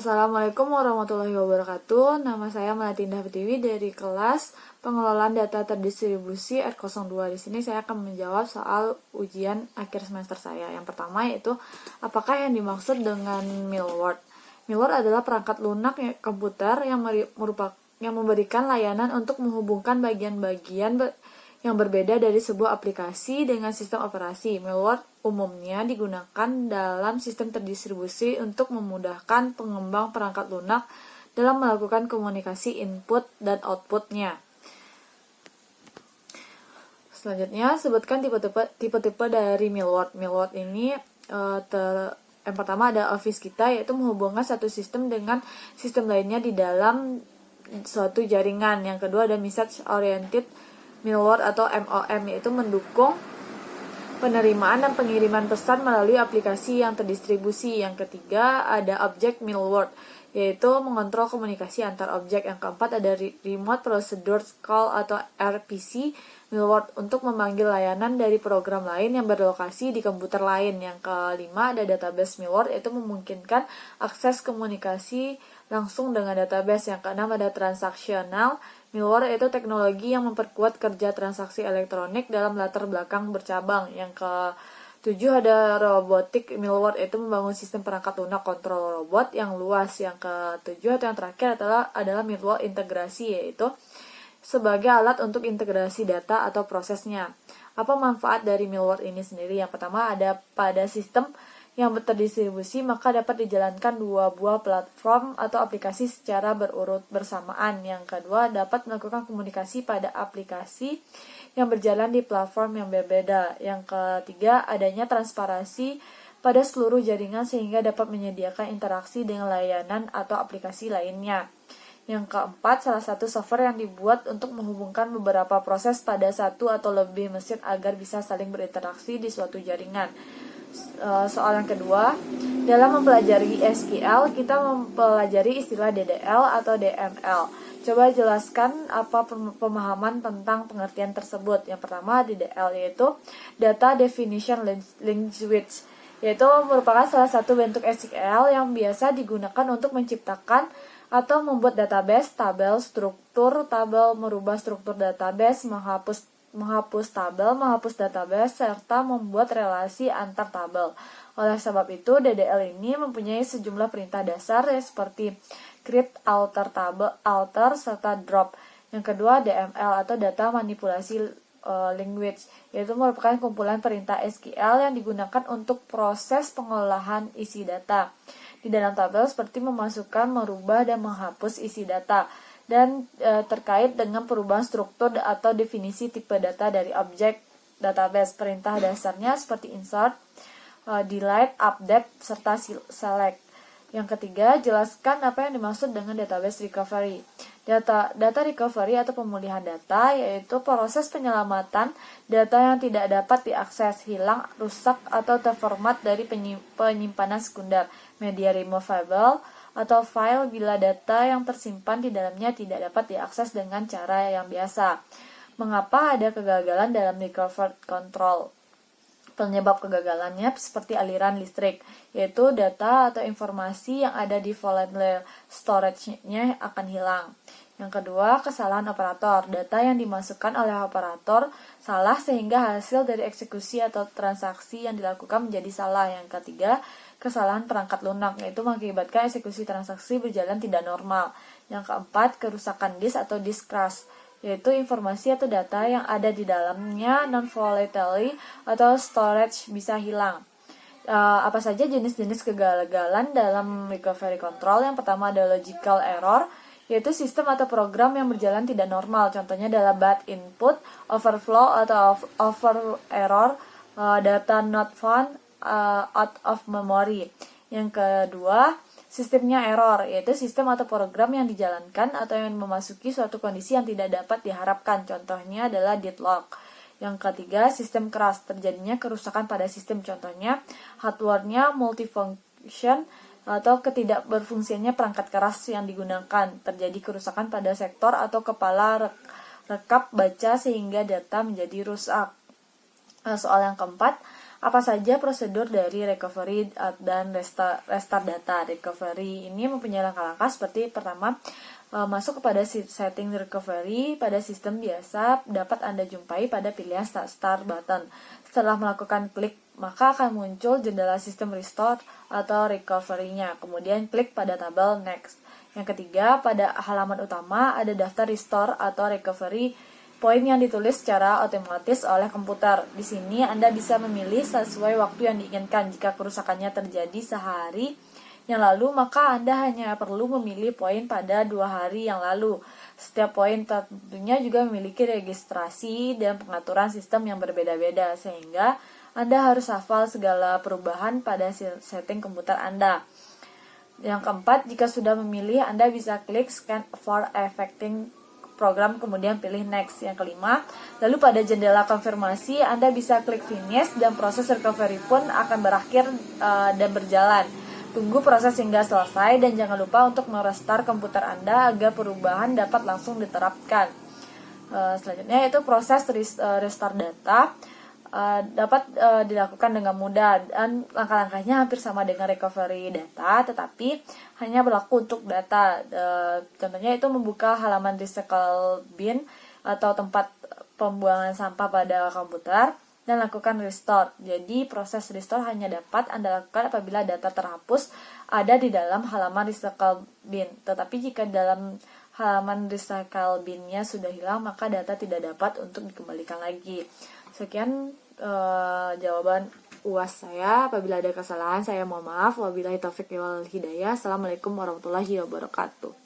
Assalamualaikum warahmatullahi wabarakatuh. Nama saya Melati Indah Pertiwi dari kelas Pengelolaan Data Terdistribusi R02. Di sini saya akan menjawab soal ujian akhir semester saya. Yang pertama yaitu, apakah yang dimaksud dengan Millward? Millward adalah perangkat lunak komputer yang memberikan layanan untuk menghubungkan bagian-bagian yang berbeda dari sebuah aplikasi dengan sistem operasi. Millward umumnya digunakan dalam sistem terdistribusi untuk memudahkan pengembang perangkat lunak dalam melakukan komunikasi input dan outputnya. Selanjutnya, sebutkan tipe-tipe dari Millward. Millward ini yang pertama ada office kita, yaitu menghubungkan satu sistem dengan sistem lainnya di dalam suatu jaringan. Yang kedua ada message oriented Millward atau MOM, yaitu mendukung penerimaan dan pengiriman pesan melalui aplikasi yang terdistribusi. Yang ketiga ada object Millward, yaitu mengontrol komunikasi antar objek. Yang keempat ada remote procedure call atau RPC Millward untuk memanggil layanan dari program lain yang berlokasi di komputer lain. Yang kelima ada database Millward, yaitu memungkinkan akses komunikasi langsung dengan database. Yang keenam ada transaksional Millward, yaitu teknologi yang memperkuat kerja transaksi elektronik dalam latar belakang bercabang. Yang ketujuh ada robotic Millward, yaitu membangun sistem perangkat lunak kontrol robot yang luas. Yang ketujuh atau yang terakhir adalah Millward integrasi, yaitu sebagai alat untuk integrasi data atau prosesnya. Apa manfaat dari Millward ini sendiri? Yang pertama ada pada sistem yang terdistribusi, maka dapat dijalankan dua buah platform atau aplikasi secara berurut bersamaan. Yang kedua, dapat melakukan komunikasi pada aplikasi yang berjalan di platform yang berbeda. Yang ketiga, adanya transparansi pada seluruh jaringan sehingga dapat menyediakan interaksi dengan layanan atau aplikasi lainnya. Yang keempat, salah satu software yang dibuat untuk menghubungkan beberapa proses pada satu atau lebih mesin agar bisa saling berinteraksi di suatu jaringan. Soal yang kedua, dalam mempelajari SQL, kita mempelajari istilah DDL atau DML. Coba jelaskan apa pemahaman tentang pengertian tersebut. Yang pertama, DDL yaitu Data Definition Language, yaitu merupakan salah satu bentuk SQL yang biasa digunakan untuk menciptakan atau membuat database, tabel, struktur tabel, merubah struktur database, menghapus tabel, menghapus database, serta membuat relasi antar tabel. Oleh sebab itu, DDL ini mempunyai sejumlah perintah dasar seperti create, alter tabel, alter, serta drop. Yang kedua, DML atau Data Manipulasi Language, yaitu merupakan kumpulan perintah SQL yang digunakan untuk proses pengolahan isi data di dalam tabel seperti memasukkan, merubah, dan menghapus isi data, dan terkait dengan perubahan struktur atau definisi tipe data dari objek database. Perintah dasarnya seperti insert, delete, update, serta select. Yang ketiga, jelaskan apa yang dimaksud dengan database recovery. Data recovery atau pemulihan data yaitu proses penyelamatan data yang tidak dapat diakses, hilang, rusak, atau terformat dari penyimpanan sekunder, media removable, atau file bila data yang tersimpan di dalamnya tidak dapat diakses dengan cara yang biasa. Mengapa ada kegagalan dalam recovery control? Penyebab kegagalannya seperti aliran listrik, yaitu data atau informasi yang ada di volatile storage-nya akan hilang. Yang kedua, kesalahan operator. Data yang dimasukkan oleh operator salah sehingga hasil dari eksekusi atau transaksi yang dilakukan menjadi salah. Yang ketiga, kesalahan perangkat lunak, yaitu mengakibatkan eksekusi transaksi berjalan tidak normal. Yang keempat, kerusakan disk atau disk crash, yaitu informasi atau data yang ada di dalamnya non-volatile atau storage bisa hilang. Apa saja jenis-jenis kegagalan dalam recovery control? Yang pertama ada logical error, yaitu sistem atau program yang berjalan tidak normal. Contohnya adalah bad input, overflow atau over error, data not found, out of memory. Yang kedua, sistemnya error, yaitu sistem atau program yang dijalankan atau yang memasuki suatu kondisi yang tidak dapat diharapkan. Contohnya adalah deadlock. Yang ketiga, sistem crash, terjadinya kerusakan pada sistem. Contohnya, hardware-nya multifunction atau ketidakberfungsinya perangkat keras yang digunakan. Terjadi kerusakan pada sektor atau kepala rekap baca sehingga data menjadi rusak. Soal yang keempat, Apa saja prosedur dari recovery dan restart data? Recovery ini mempunyai langkah-langkah seperti pertama, masuk kepada setting recovery pada sistem biasa dapat Anda jumpai pada pilihan start button. Setelah melakukan klik, maka akan muncul jendela sistem restore atau recovery-nya. Kemudian klik pada tabel next. Yang ketiga, pada halaman utama ada daftar restore atau recovery poin yang ditulis secara otomatis oleh komputer. Di sini Anda bisa memilih sesuai waktu yang diinginkan. Jika kerusakannya terjadi sehari yang lalu, maka Anda hanya perlu memilih poin pada 2 hari yang lalu. Setiap poin tentunya juga memiliki registrasi dan pengaturan sistem yang berbeda-beda, sehingga Anda harus hafal segala perubahan pada setting komputer Anda. Yang keempat, jika sudah memilih, Anda bisa klik scan for affecting program, kemudian pilih next. Yang kelima, lalu pada jendela konfirmasi Anda bisa klik finish dan proses recovery pun akan berakhir dan berjalan. Tunggu proses hingga selesai dan jangan lupa untuk merestart komputer Anda agar perubahan dapat langsung diterapkan. Selanjutnya itu proses restart data dapat dilakukan dengan mudah dan langkah-langkahnya hampir sama dengan recovery data, tetapi hanya berlaku untuk data. Contohnya itu membuka halaman recycle bin atau tempat pembuangan sampah pada komputer dan lakukan restore. Jadi proses restore hanya dapat Anda lakukan apabila data terhapus ada di dalam halaman recycle bin. Tetapi jika dalam halaman recycle bin-nya sudah hilang, maka data tidak dapat untuk dikembalikan lagi. Sekian jawaban UAS saya. Apabila ada kesalahan saya mohon maaf. Wabillahi taufiq wal hidayah. Assalamualaikum warahmatullahi wabarakatuh.